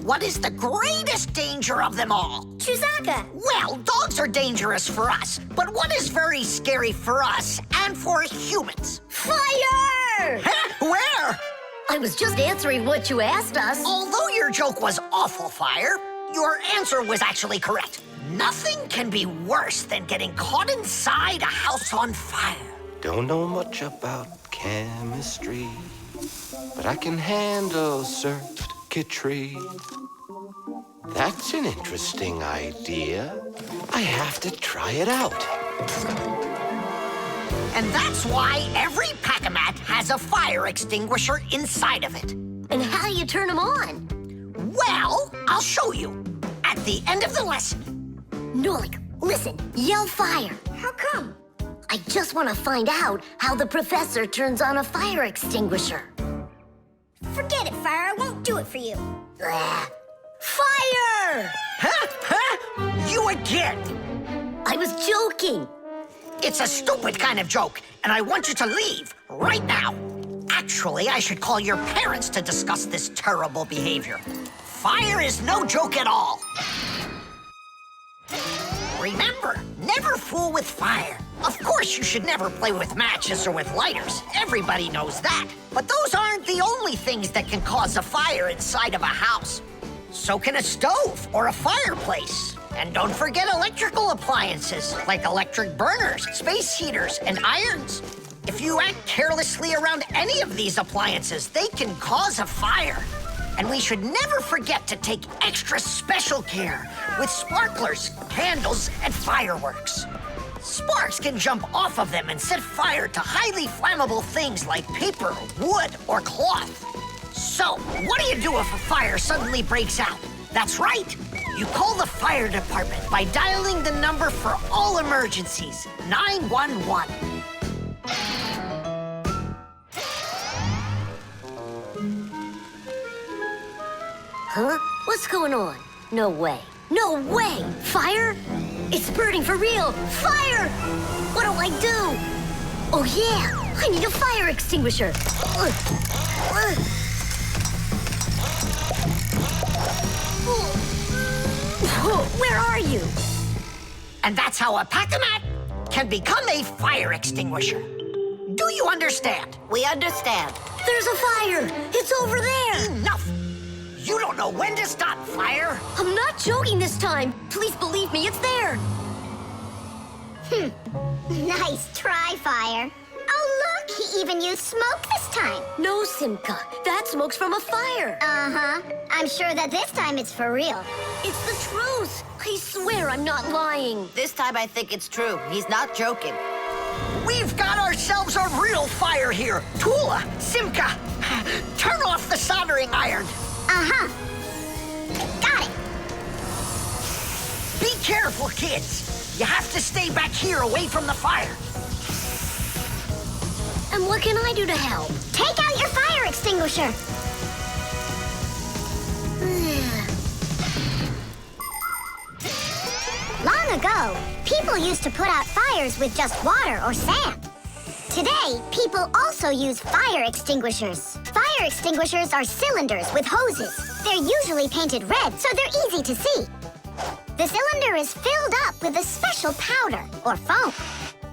what is the greatest danger of them all? Chewsaka. Well, dogs are dangerous for us, but what is very scary for us and for humans? Fire! Huh? Where? I was just answering what you asked us. Although your joke was awful, Fire, your answer was actually correct. Nothing can be worse than getting caught inside a house on fire. Don't know much about chemistry, but I can handle circuitry. That's an interesting idea. I have to try it out. And that's why every Pack-A-Mat has a fire extinguisher inside of it. And how do you turn them on? Well, I'll show you at the end of the lesson. Nolik, listen, yell fire. How come? I just want to find out how the professor turns on a fire extinguisher. Forget it, Fire. I won't do it for you. Fire! You again! I was joking. It's a stupid kind of joke, and I want you to leave right now. Actually, I should call your parents to discuss this terrible behavior. Fire is no joke at all. Remember, never fool with fire. Of course, you should never play with matches or with lighters. Everybody knows that. But those aren't the only things that can cause a fire inside of a house. So can a stove or a fireplace. And don't forget electrical appliances, like electric burners, space heaters, and irons. If you act carelessly around any of these appliances, they can cause a fire. And we should never forget to take extra special care with sparklers, candles, and fireworks. Sparks can jump off of them and set fire to highly flammable things like paper, wood, or cloth. So, what do you do if a fire suddenly breaks out? That's right. You call the fire department by dialing the number for all emergencies, 911. Huh? What's going on? No way. No way! Fire? It's burning for real! Fire! What do I do? Oh, yeah! I need a fire extinguisher! Where are you? And that's how a Pack-A-Mat can become a fire extinguisher. Do you understand? We understand. There's a fire! It's over there! Enough! You don't know when to stop fire. I'm not joking this time. Please believe me, it's there. Nice try, Fire. Oh, look, he even used smoke this time. No, Simka. That smoke's from a fire. Uh-huh. I'm sure that this time it's for real. It's the truth. I swear I'm not lying. This time I think it's true. He's not joking. We've got ourselves a real fire here. Tula, Simka, turn off the soldering iron. Uh-huh. Got it. Be careful, kids. You have to stay back here away from the fire. And what can I do to help? Take out your fire extinguisher. Long ago, people used to put out fires with just water or sand. Today, people also use fire extinguishers. Fire extinguishers are cylinders with hoses. They're usually painted red, so they're easy to see. The cylinder is filled up with a special powder, or foam.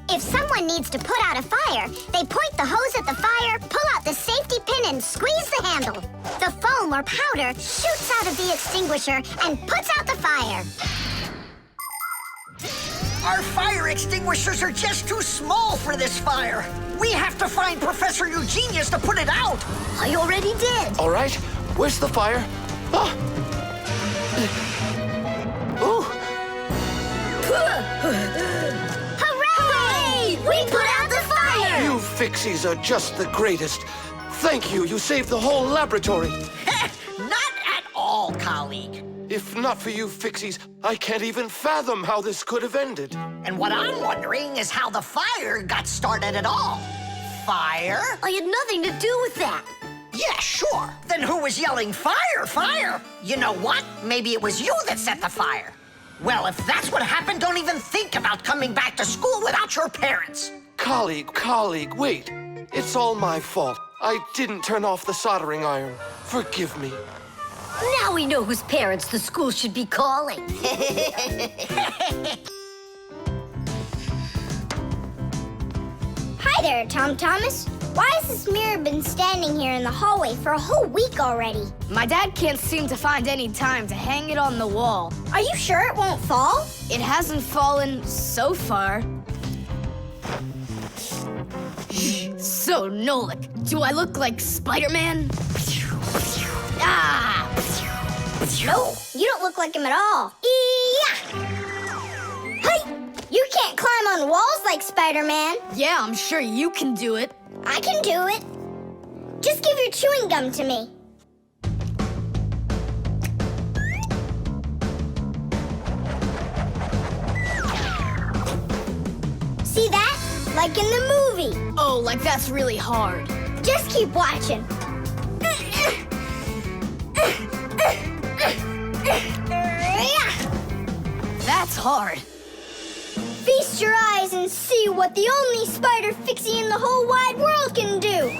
If someone needs to put out a fire, they point the hose at the fire, pull out the safety pin, and squeeze the handle. The foam or powder shoots out of the extinguisher and puts out the fire. Our fire extinguishers are just too small for this fire. We have to find Professor Eugenius to put it out. I already did. All right, where's the fire? Ah! Ooh! Hooray! We put out the fire! You Fixies are just the greatest. Thank you, you saved the whole laboratory. Not at all, colleague. If not for you Fixies, I can't even fathom how this could have ended. And what I'm wondering is how the fire got started at all. Fire? I had nothing to do with that. Yeah, sure. Then who was yelling, fire, fire? You know what? Maybe it was you that set the fire. Well, if that's what happened, don't even think about coming back to school without your parents. Colleague, wait. It's all my fault. I didn't turn off the soldering iron. Forgive me. Now we know whose parents the school should be calling. Hi there, Tom Thomas. Why has this mirror been standing here in the hallway for a whole week already? My dad can't seem to find any time to hang it on the wall. Are you sure it won't fall? It hasn't fallen so far. So, Nolik, do I look like Spider-Man? Ah! No, you don't look like him at all. Yeah! Hey! You can't climb on walls like Spider-Man. Yeah, I'm sure you can do it. I can do it. Just give your chewing gum to me. See that? Like in the movie. Oh, like that's really hard. Just keep watching. That's hard. Feast your eyes and see what the only spider Fixie in the whole wide world can do.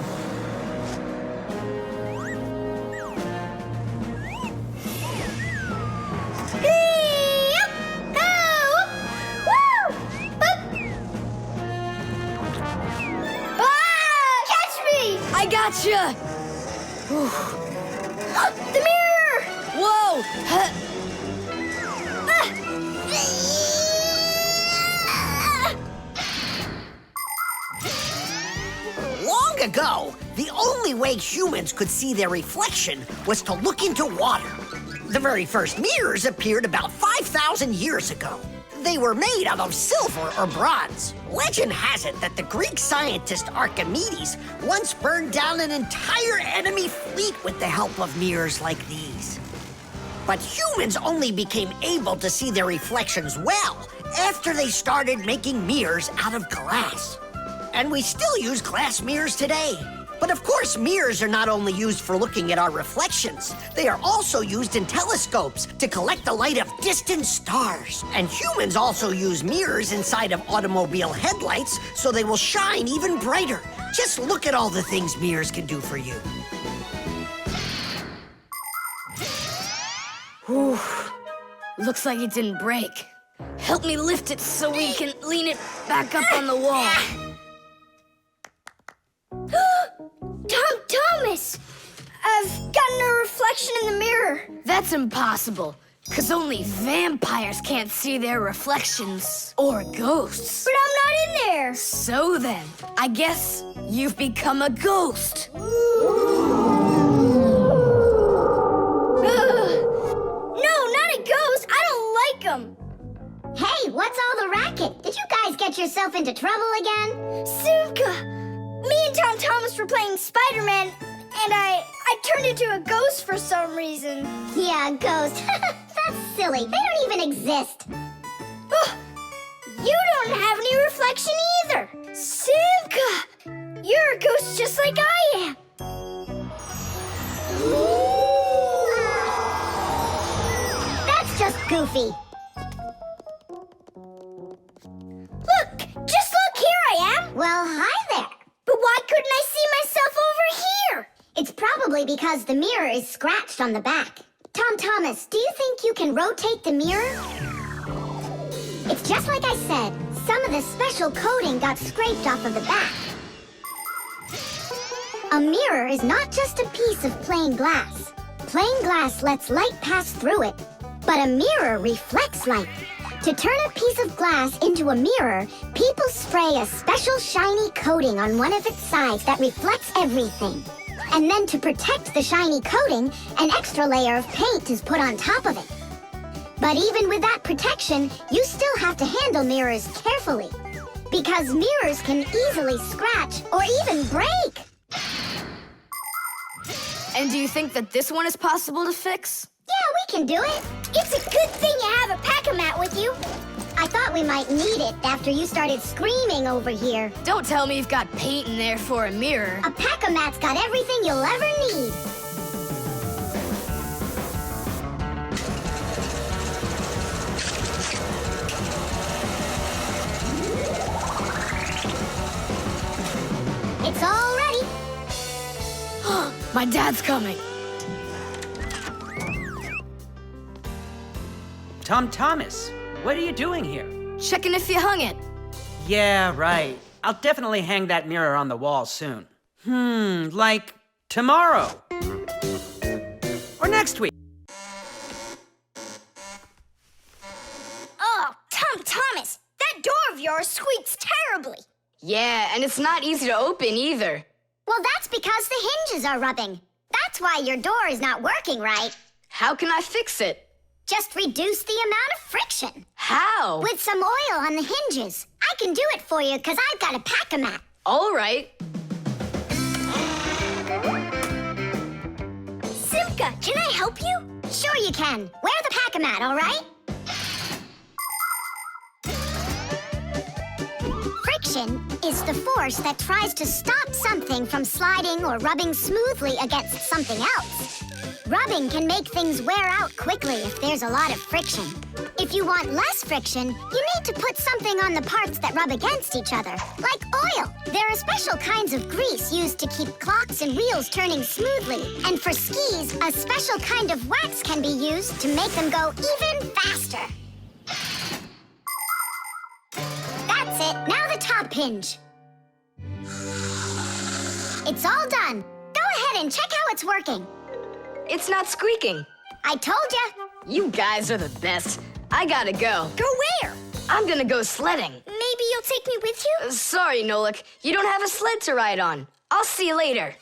Catch me! I gotcha! The mirror! Whoa! Long ago, the only way humans could see their reflection was to look into water. The very first mirrors appeared about 5,000 years ago. They were made out of silver or bronze. Legend has it that the Greek scientist Archimedes once burned down an entire enemy fleet with the help of mirrors like these. But humans only became able to see their reflections well after they started making mirrors out of glass. And we still use glass mirrors today. But of course, mirrors are not only used for looking at our reflections, they are also used in telescopes to collect the light of distant stars. And humans also use mirrors inside of automobile headlights so they will shine even brighter. Just look at all the things mirrors can do for you. Whew. Looks like it didn't break. Help me lift it so we can lean it back up on the wall. Tom Thomas! I've gotten a reflection in the mirror. That's impossible, because only vampires can't see their reflections. Or ghosts. But I'm not in there. So then, I guess you've become a ghost. No, not a ghost. I don't like them. Hey, what's all the racket? Did you guys get yourself into trouble again? Simka! Me and Tom Thomas were playing Spider-Man, and I turned into a ghost for some reason. Yeah, a ghost. That's silly. They don't even exist. Oh, you don't have any reflection either. Simka! You're a ghost just like I am. That's just goofy. Look! Just look! Here I am! Well, hi there. But why couldn't I see myself over here? It's probably because the mirror is scratched on the back. Tom Thomas, do you think you can rotate the mirror? It's just like I said. Some of the special coating got scraped off of the back. A mirror is not just a piece of plain glass. Plain glass lets light pass through it, but a mirror reflects light. To turn a piece of glass into a mirror, people spray a special shiny coating on one of its sides that reflects everything. And then to protect the shiny coating, an extra layer of paint is put on top of it. But even with that protection, you still have to handle mirrors carefully. Because mirrors can easily scratch or even break. And do you think that this one is possible to fix? Yeah, we can do it. It's a good thing you have a pack-a-mat with you. I thought we might need it after you started screaming over here. Don't tell me you've got paint in there for a mirror. A pack-a-mat's got everything you'll ever need. It's all ready. My dad's coming. Tom Thomas, what are you doing here? Checking if you hung it. Yeah, right. I'll definitely hang that mirror on the wall soon. Like tomorrow. Or next week. Oh, Tom Thomas, that door of yours squeaks terribly. Yeah, and it's not easy to open either. Well, that's because the hinges are rubbing. That's why your door is not working right. How can I fix it? Just reduce the amount of friction. How? With some oil on the hinges. I can do it for you because I've got a pack-a-mat. All right. Simka, can I help you? Sure you can. Wear the pack-a-mat, all right? Friction is the force that tries to stop something from sliding or rubbing smoothly against something else. Rubbing can make things wear out quickly if there's a lot of friction. If you want less friction, you need to put something on the parts that rub against each other, like oil. There are special kinds of grease used to keep clocks and wheels turning smoothly. And for skis, a special kind of wax can be used to make them go even faster. That's it. Now the top hinge. It's all done. Go ahead and check how it's working. It's not squeaking. I told ya. You guys are the best. I gotta go. Go where? I'm gonna go sledding. Maybe you'll take me with you? Sorry, Nolik. You don't have a sled to ride on. I'll see you later.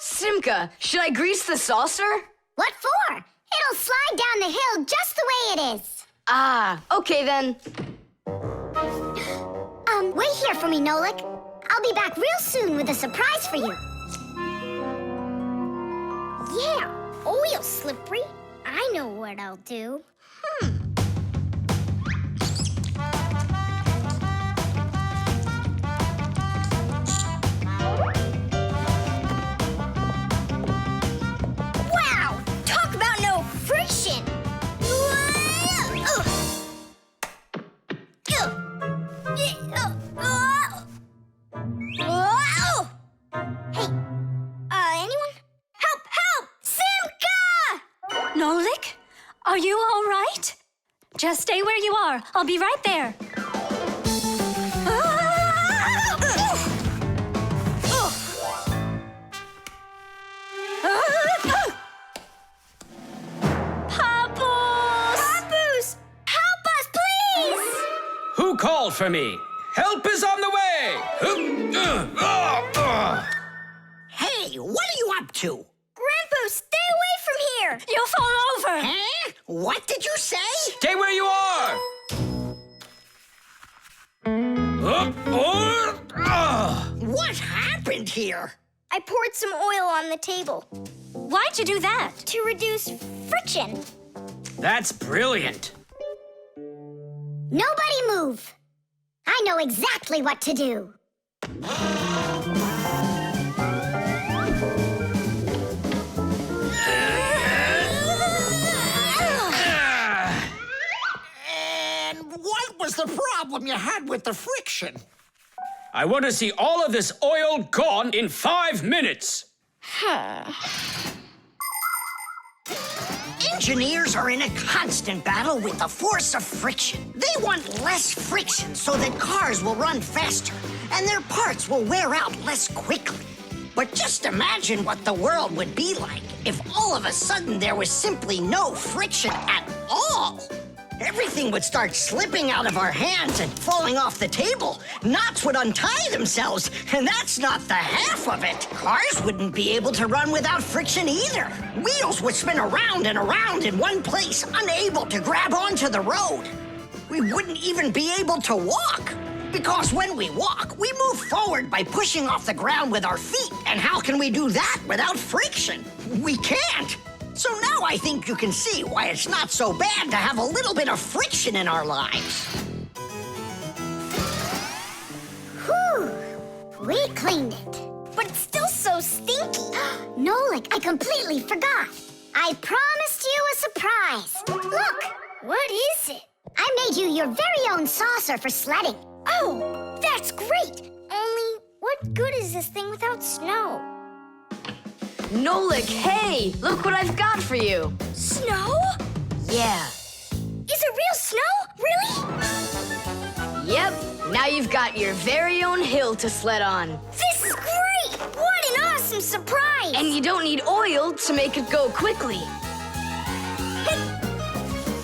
Simka, should I grease the saucer? What for? It'll slide down the hill just the way it is. Ah, okay then. Wait here for me, Nolik. I'll be back real soon with a surprise for you. Yeah, oil slippery. I know what I'll do. Wow! Talk about no friction! Hey, anyone? Help! Help! Simka! Nolik, are you all right? Just stay where you are. I'll be right there. Grandpus! Help us, please! Who called for me? Help is on the way! Hey, what are you up to? Grandpus, stay away from here! You'll fall over. Huh? What did you say? Stay where you are! What happened here? I poured some oil on the table Why'd you do that? to reduce friction. That's brilliant. Nobody move! I know exactly what to do. And what was the problem you had with the friction? I want to see all of this oil gone in 5 minutes. Engineers are in a constant battle with the force of friction. They want less friction so that cars will run faster and their parts will wear out less quickly. But just imagine what the world would be like if all of a sudden there was simply no friction at all. Everything would start slipping out of our hands and falling off the table. Knots would untie themselves, and that's not the half of it. Cars wouldn't be able to run without friction either. Wheels would spin around and around in one place, unable to grab onto the road. We wouldn't even be able to walk. Because when we walk, we move forward by pushing off the ground with our feet. And how can we do that without friction? We can't. So now I think you can see why it's not so bad to have a little bit of friction in our lives. Whew! We cleaned it. But it's still so stinky. Nolik, I completely forgot. I promised you a surprise. Look! What is it? I made you your very own saucer for sledding. Oh, that's great! Only, what good is this thing without snow? Nolik, hey! Look what I've got for you. Snow? Yeah. Is it real snow? Really? Yep. Now you've got your very own hill to sled on. This is great! What an awesome surprise! And you don't need oil to make it go quickly.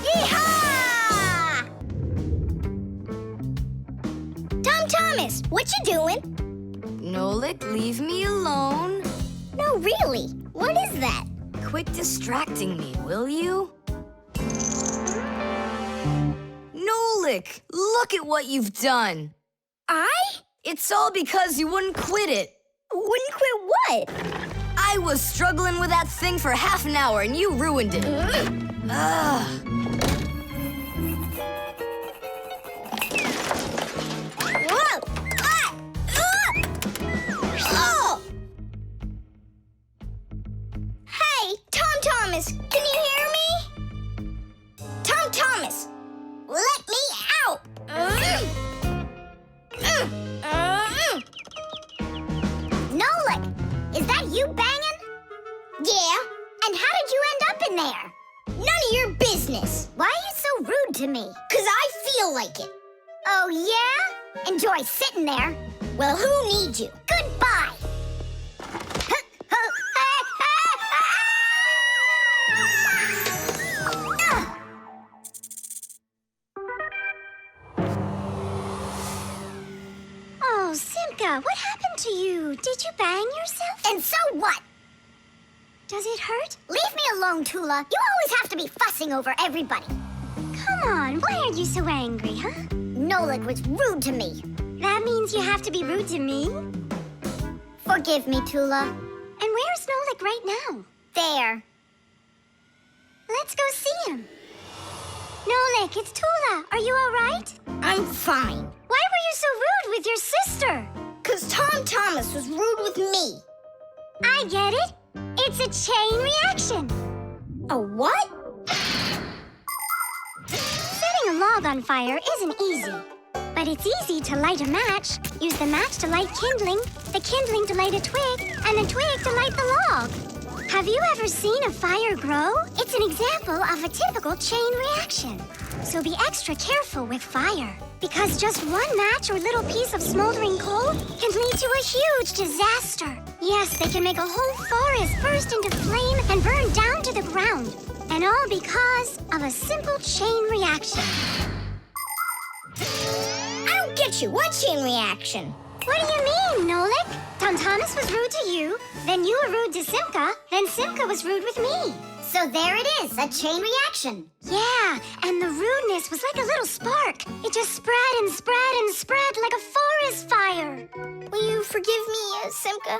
Yeehaw! Tom Thomas, what you doing? Nolik, leave me alone. No, really. What is that? Quit distracting me, will you? Nolik, look at what you've done. I? It's all because you wouldn't quit it. Wouldn't quit what? I was struggling with that thing for half an hour and you ruined it. Ugh. Whoa! Ah! Oh! Hey, Tom Thomas, can you hear me? Tom Thomas, let me out! Nolik, is that you banging? Yeah. And how did you end up in there? None of your business. Why are you so rude to me? 'Cause I feel like it. Oh, yeah? Enjoy sitting there. Well, who needs you? Goodbye. Oh, Simka, what happened to you? Did you bang yourself? And so what? Does it hurt? Leave me alone, Tula. You always have to be fussing over everybody. Come on, why are you so angry, huh? Nolik was rude to me. That means you have to be rude to me? Forgive me, Tula. And where's Nolik right now? There. Let's go see him. Nolik, it's Tula. Are you all right? I'm fine. Why were you so rude with your sister? 'Cause Tom Thomas was rude with me. I get it. It's a chain reaction. A what? Setting a log on fire isn't easy. But it's easy to light a match. Use the match to light kindling, the kindling to light a twig, and the twig to light the log. Have you ever seen a fire grow? It's an example of a typical chain reaction. So be extra careful with fire, because just one match or little piece of smoldering coal can lead to a huge disaster. Yes, they can make a whole forest burst into flame and burn down to the ground. And all because of a simple chain reaction. I don't get you. What chain reaction? What do you mean, Nolik? Tom Thomas was rude to you, then you were rude to Simka, then Simka was rude with me. So there it is, a chain reaction. Yeah, and the rudeness was like a little spark. It just spread and spread and spread like a forest fire. Will you forgive me, Simka?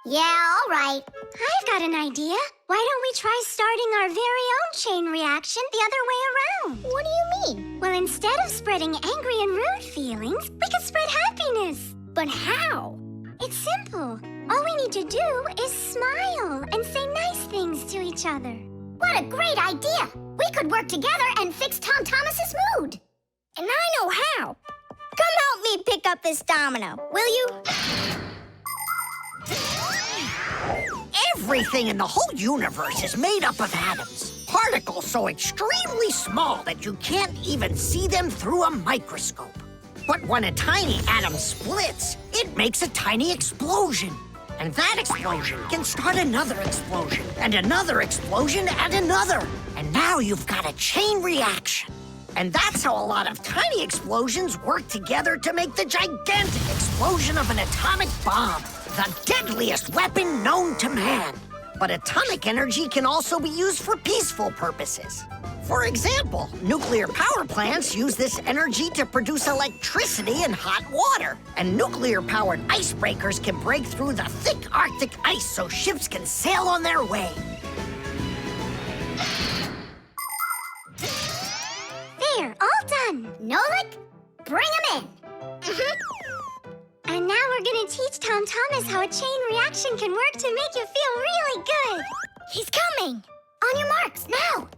Yeah, all right. I've got an idea. Why don't we try starting our very own chain reaction the other way around? What do you mean? Well, instead of spreading angry and rude feelings, we could spread happiness. But how? It's simple. All we need to do is smile and say nice things to each other. What a great idea! We could work together and fix Tom Thomas's mood. And I know how. Come help me pick up this domino, will you? Everything in the whole universe is made up of atoms. Particles so extremely small that you can't even see them through a microscope. But when a tiny atom splits, it makes a tiny explosion. And that explosion can start another explosion, and another explosion, and another. And now you've got a chain reaction. And that's how a lot of tiny explosions work together to make the gigantic explosion of an atomic bomb, the deadliest weapon known to man. But atomic energy can also be used for peaceful purposes. For example, nuclear power plants use this energy to produce electricity and hot water. And nuclear-powered icebreakers can break through the thick Arctic ice so ships can sail on their way. There, all done. Nolik, bring him in. And now we're gonna teach Tom Thomas how a chain reaction can work to make you feel really good. He's coming. On your marks, now.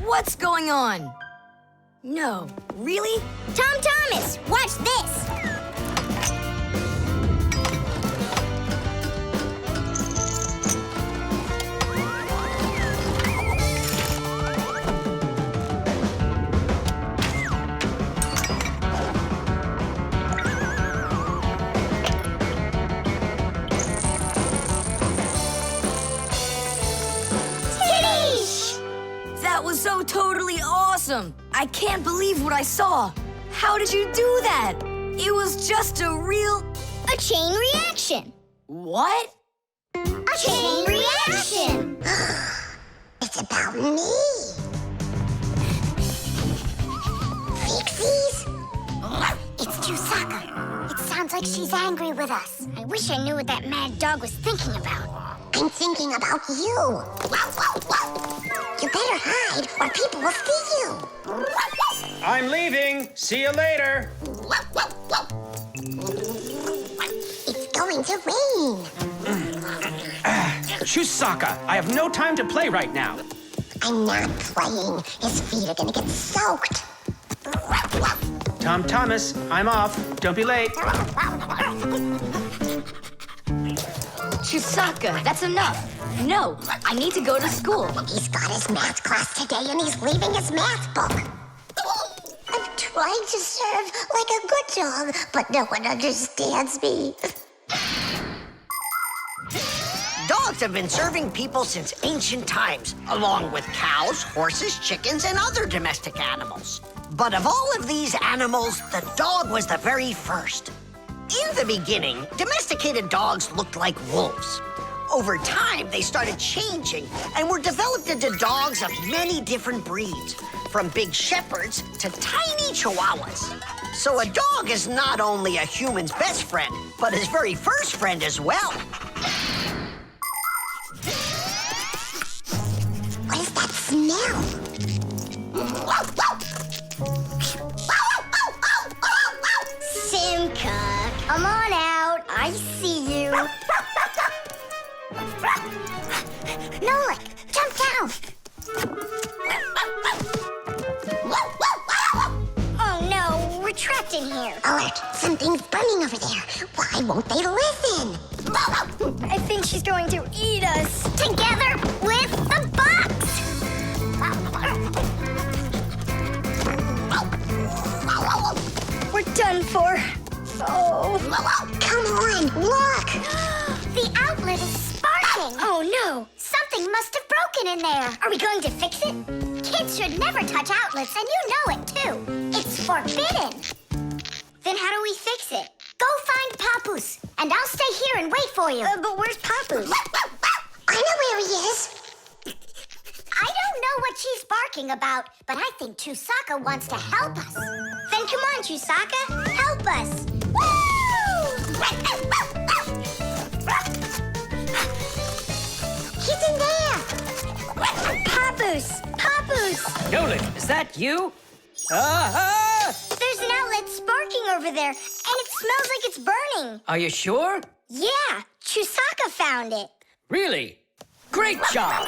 What's going on? No, really? Tom Thomas, watch this. was so totally awesome. I can't believe what I saw. How did you do that? It was just a chain reaction. What? A chain reaction. It's about me. Fixies? It's Chusaka. It sounds like she's angry with us. I wish I knew what that mad dog was thinking about. I'm thinking about you. You better hide or people will see you. I'm leaving. See you later. It's going to rain. Chusaka, I have no time to play right now. I'm not playing. His feet are gonna get soaked. Tom Thomas, I'm off. Don't be late. Chusaka, that's enough. No, I need to go to school. He's got his math class today and he's leaving his math book. I'm trying to serve like a good dog, but no one understands me. Dogs have been serving people since ancient times, along with cows, horses, chickens, and other domestic animals. But of all of these animals, the dog was the very first. In the beginning, domesticated dogs looked like wolves. Over time, they started changing and were developed into dogs of many different breeds, from big shepherds to tiny chihuahuas. So a dog is not only a human's best friend, but his very first friend as well. What is that smell? Simka, come on out. I see you. Nolik, jump down. Oh no, we're trapped in here. Alert, something's burning over there. Why won't they listen? I think she's going to eat us. Together with the box. We're done for. Oh. Come on, look. The outlet is sparking. Oh no, something must have broken in there. Are we going to fix it? Kids should never touch outlets, and you know it too. It's forbidden. Then how do we fix it? Go find Papoose, and I'll stay here and wait for you. But where's Papoose? I know where he is. I don't know what she's barking about, but I think Chusaka wants to help us. Then come on, Chusaka, help us. Woo! He's in there. Papoose, Papoose. Nolik, is that you? There's an outlet sparking over there, and it smells like it's burning. Are you sure? Yeah, Chusaka found it. Really? Great job!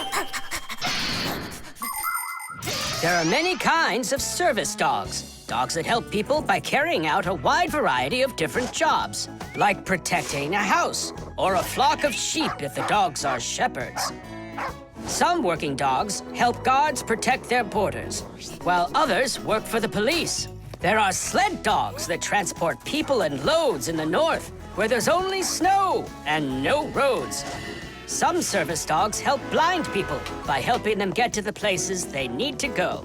There are many kinds of service dogs. Dogs that help people by carrying out a wide variety of different jobs, like protecting a house or a flock of sheep if the dogs are shepherds. Some working dogs help guards protect their borders, while others work for the police. There are sled dogs that transport people and loads in the north, where there's only snow and no roads. Some service dogs help blind people by helping them get to the places they need to go.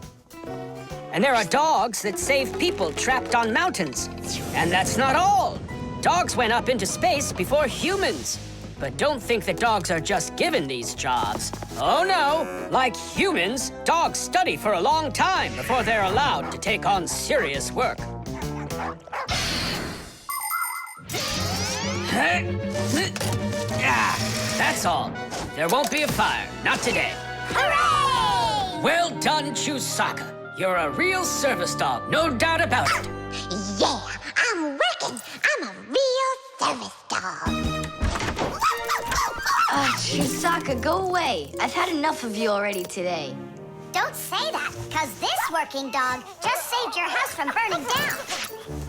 And there are dogs that save people trapped on mountains. And that's not all. Dogs went up into space before humans. But don't think that dogs are just given these jobs. Oh no, like humans, dogs study for a long time before they're allowed to take on serious work. That's all. There won't be a fire, not today. Hooray! Well done, Chusaka. You're a real service dog, no doubt about it. Yeah, I'm working. I'm a real service dog. Chusaka, go away. I've had enough of you already today. Don't say that, because this working dog just saved your house from burning down.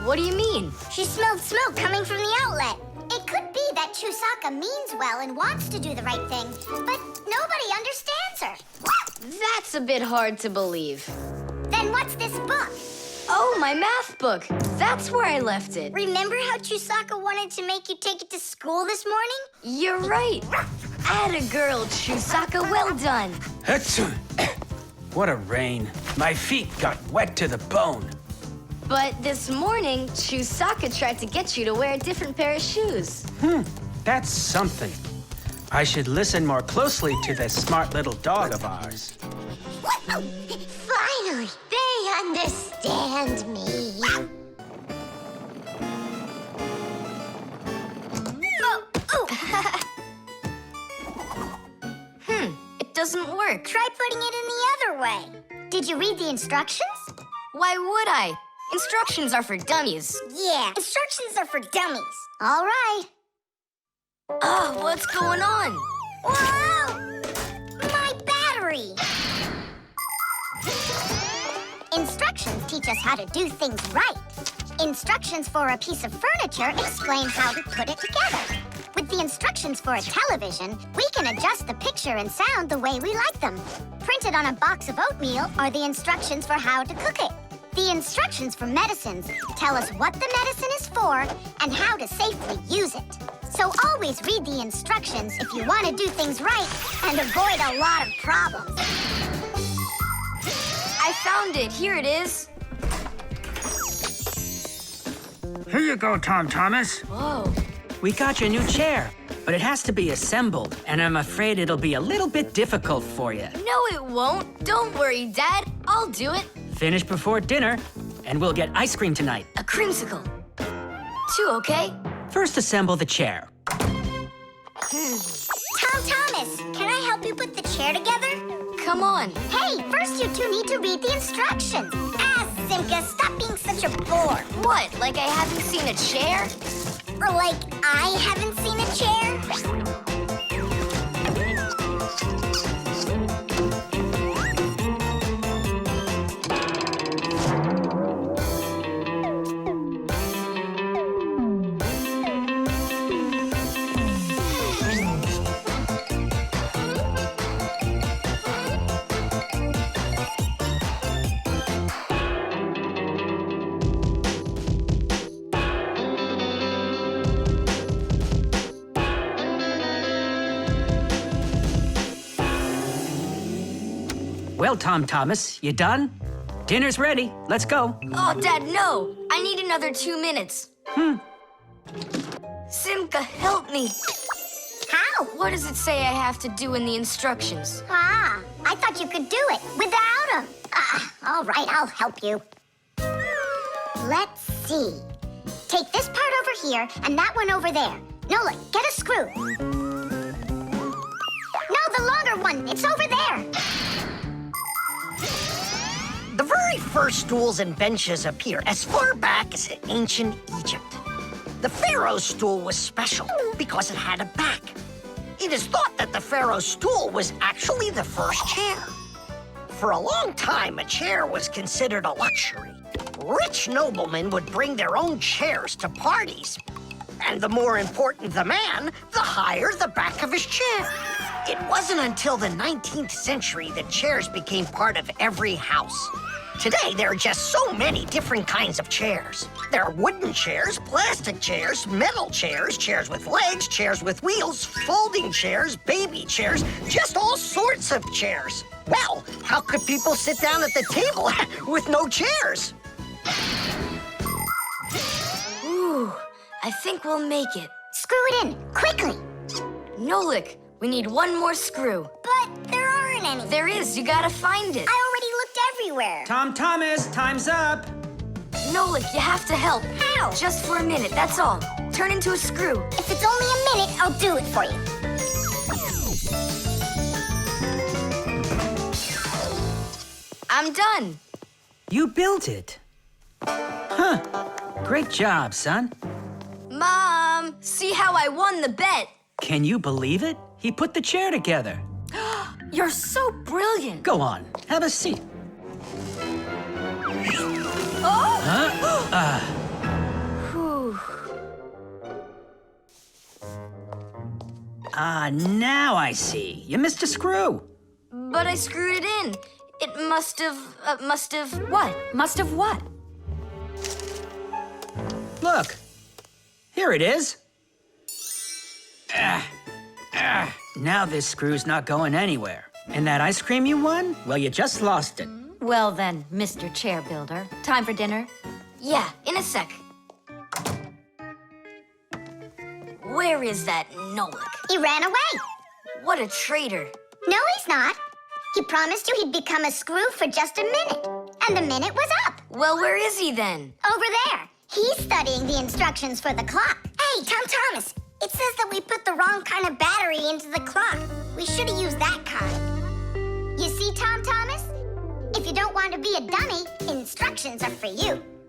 What do you mean? She smelled smoke coming from the outlet. It could be that Chusaka means well and wants to do the right thing, but nobody understands her. That's a bit hard to believe. Then what's this book? Oh, my math book. That's where I left it. Remember how Chusaka wanted to make you take it to school this morning? You're right. Atta girl, Chusaka. Well done. What a rain. My feet got wet to the bone. But this morning, Chusaka tried to get you to wear a different pair of shoes. That's something. I should listen more closely to this smart little dog of ours. Finally, they understand me. It doesn't work. Try putting it in the other way. Did you read the instructions? Why would I? Instructions are for dummies. Yeah, instructions are for dummies. All right. Oh, what's going on? Whoa! My battery! Instructions teach us how to do things right. Instructions for a piece of furniture explain how to put it together. With the instructions for a television, we can adjust the picture and sound the way we like them. Printed on a box of oatmeal are the instructions for how to cook it. The instructions for medicines tell us what the medicine is for and how to safely use it. So always read the instructions if you want to do things right and avoid a lot of problems. I found it. Here it is. Here you go, Tom Thomas. Whoa. We got you a new chair, but it has to be assembled, and I'm afraid it'll be a little bit difficult for you. No, it won't. Don't worry, Dad. I'll do it. Finish before dinner, and we'll get ice cream tonight. A creamsicle. 2, okay? First, assemble the chair. Tom Thomas, can I help you put the chair together? Come on. Hey, first you two need to read the instructions. Simka, stop being such a bore. What, like I haven't seen a chair? Or like I haven't seen a chair? Well, Tom Thomas, you done? Dinner's ready. Let's go. Oh, Dad, no. I need another 2 minutes. Simka, help me. How? What does it say I have to do in the instructions? Ah, I thought you could do it without him. All right, I'll help you. Let's see. Take this part over here and that one over there. Nolik, get a screw. No, the longer one. It's over there. The very first stools and benches appear as far back as ancient Egypt. The pharaoh's stool was special because it had a back. It is thought that the pharaoh's stool was actually the first chair. For a long time, a chair was considered a luxury. Rich noblemen would bring their own chairs to parties. And the more important the man, the higher the back of his chair. It wasn't until the 19th century that chairs became part of every house. Today, there are just so many different kinds of chairs. There are wooden chairs, plastic chairs, metal chairs, chairs with legs, chairs with wheels, folding chairs, baby chairs, just all sorts of chairs. Well, how could people sit down at the table with no chairs? Ooh, I think we'll make it. Screw it in, quickly. Nolik, we need one more screw. But there aren't any. There is, you gotta find it. I already looked everywhere. Tom Thomas, time's up. Nolik, you have to help. How? Just for a minute, that's all. Turn into a screw. If it's only a minute, I'll do it for you. I'm done. You built it. Huh. Great job, son. Mom, see how I won the bet? Can you believe it? He put the chair together. You're so brilliant. Go on, have a seat. Oh! Huh? Whew. Now I see. You missed a screw. But I screwed it in. It must have what? Must have what? Look. Here it is. Now this screw's not going anywhere. And that ice cream you won? Well, you just lost it. Well then, Mr. Chair Builder, time for dinner? Yeah, in a sec. Where is that Nolik? He ran away. What a traitor. No, he's not. He promised you he'd become a screw for just a minute. And the minute was up. Well, where is he then? Over there. He's studying the instructions for the clock. Hey, Tom Thomas. It says that we put the wrong kind of battery into the clock. We should have used that kind. You see, Tom Thomas? If you don't want to be a dummy, instructions are for you.